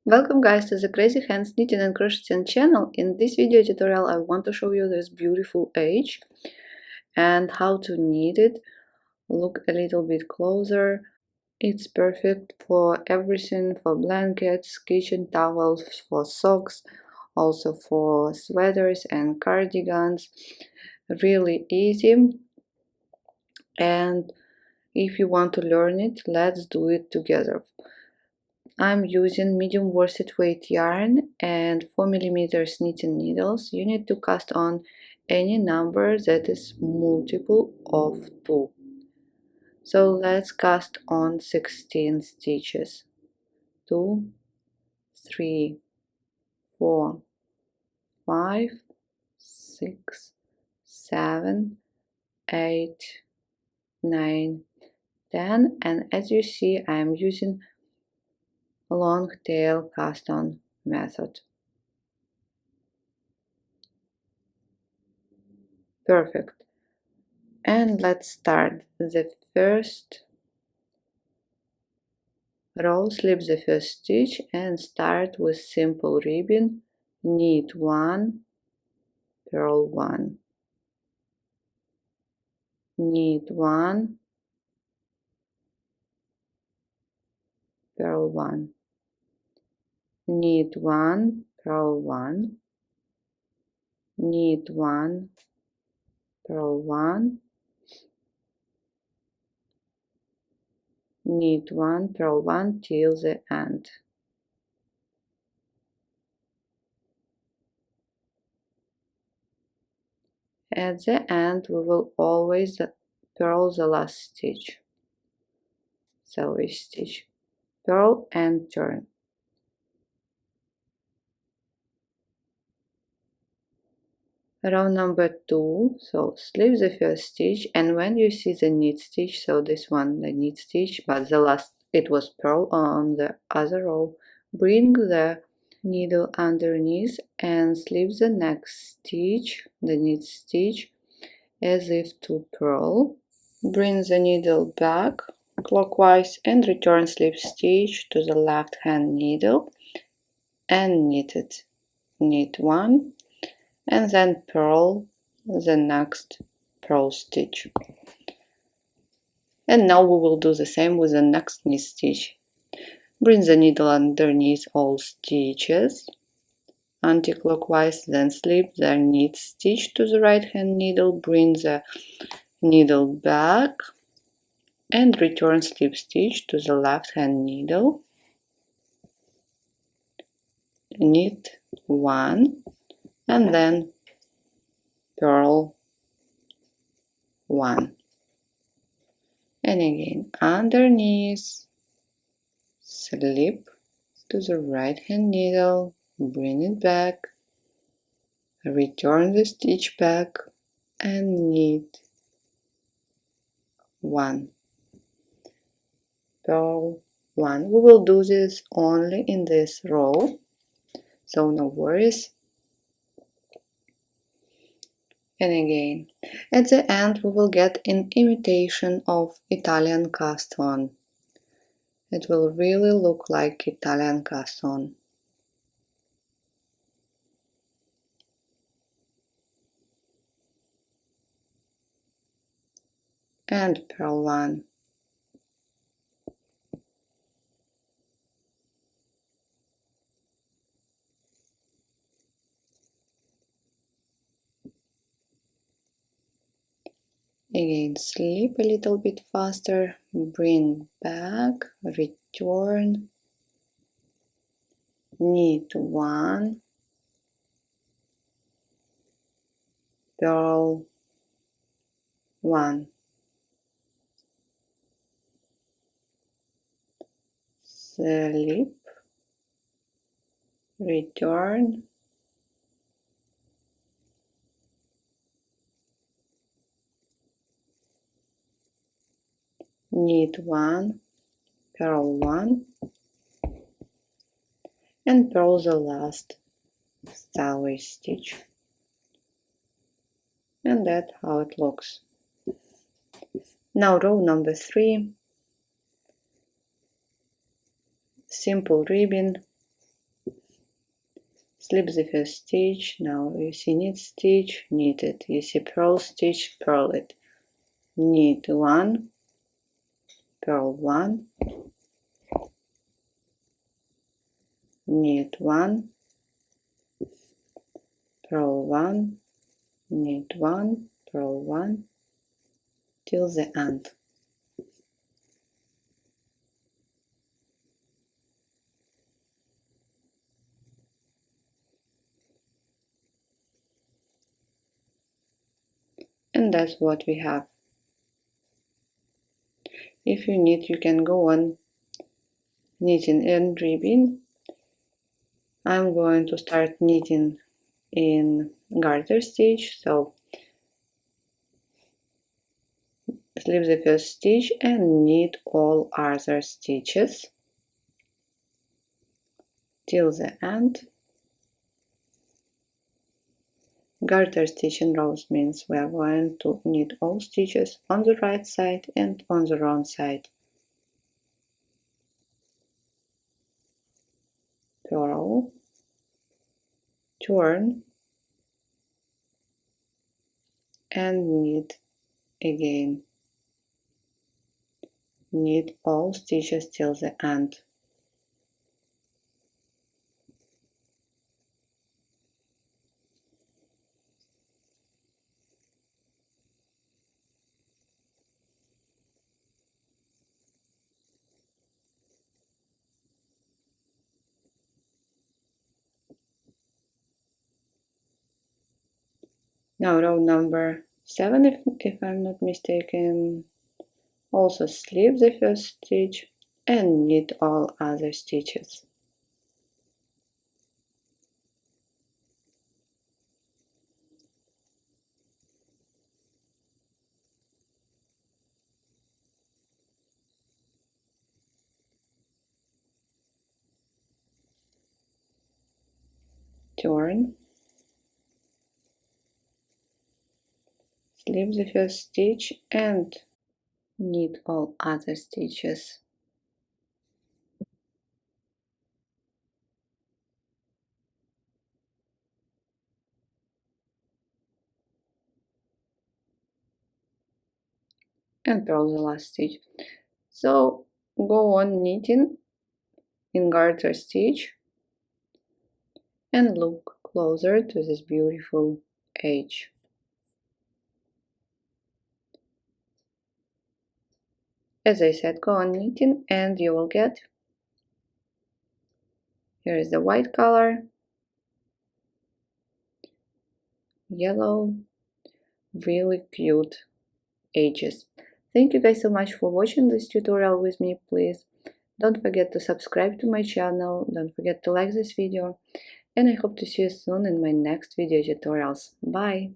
Welcome guys to the Crazy Hands Knitting and Crocheting channel. In this video tutorial I want to show you this beautiful edge and how to knit it. Look a little bit closer. It's perfect for everything, for blankets, kitchen towels, for socks, also for sweaters and cardigans. Really easy, and if you want to learn it, let's do it together. I'm using medium worsted weight yarn and 4mm knitting needles. You need to cast on any number that is multiple of 2. So let's cast on 16 stitches. 2, 3, 4, 5, 6, 7, 8, 9, 10, and as you see I am using long tail cast on method. Perfect. And let's start. The first row, slip the first stitch and start with simple ribbon. Knit 1, purl 1, knit 1, purl 1, knit 1, purl 1, knit 1, purl 1, knit 1, purl 1 till the end. At the end we will always purl the last stitch. So we stitch, purl and turn. Row number 2, so slip the first stitch, and when you see the knit stitch, so this one the knit stitch, but the last it was purl on the other row, bring the needle underneath and slip the next stitch, the knit stitch, as if to purl. Bring the needle back clockwise and return slip stitch to the left hand needle and knit it. Knit 1 and then purl the next purl stitch. And now we will do the same with the next knit stitch. Bring the needle underneath all stitches anti-clockwise, then slip the knit stitch to the right hand needle, bring the needle back and return slip stitch to the left hand needle, knit 1 and then purl 1. And again underneath, slip to the right hand needle, bring it back, return the stitch back and knit 1, purl 1. We will do this only in this row, so no worries. And again, at the end we will get an imitation of Italian cast on. It will really look like Italian cast on. And purl 1. Again, slip a little bit faster, bring back, return, knit 1, purl 1, slip, return, knit 1, purl 1, and purl the last stitch stitch. And that's how it looks. Now row number 3, simple ribbon, Slip the first stitch. Now you see knit stitch, knit it. You see purl stitch, purl it. Knit one, purl one, knit one, purl one, knit one, purl one, till the end. And that's what we have. If you need, you can go on knitting and ribbing. I'm going to start knitting in garter stitch, so slip the first stitch and knit all other stitches till the end. Garter stitch in rows means we are going to knit all stitches on the right side and on the wrong side. Purl, turn, and knit again. Knit all stitches till the end. Now row number 7, if I'm not mistaken, also slip the first stitch and knit all other stitches. Turn, slip the first stitch and knit all other stitches. And purl the last stitch. So go on knitting in garter stitch and look closer to this beautiful edge. As I said, go on knitting and you will get, here is the white color, yellow, really cute edges. Thank you guys so much for watching this tutorial with me. Please don't forget to subscribe to my channel, don't forget to like this video, and I hope to see you soon in my next video tutorials. Bye!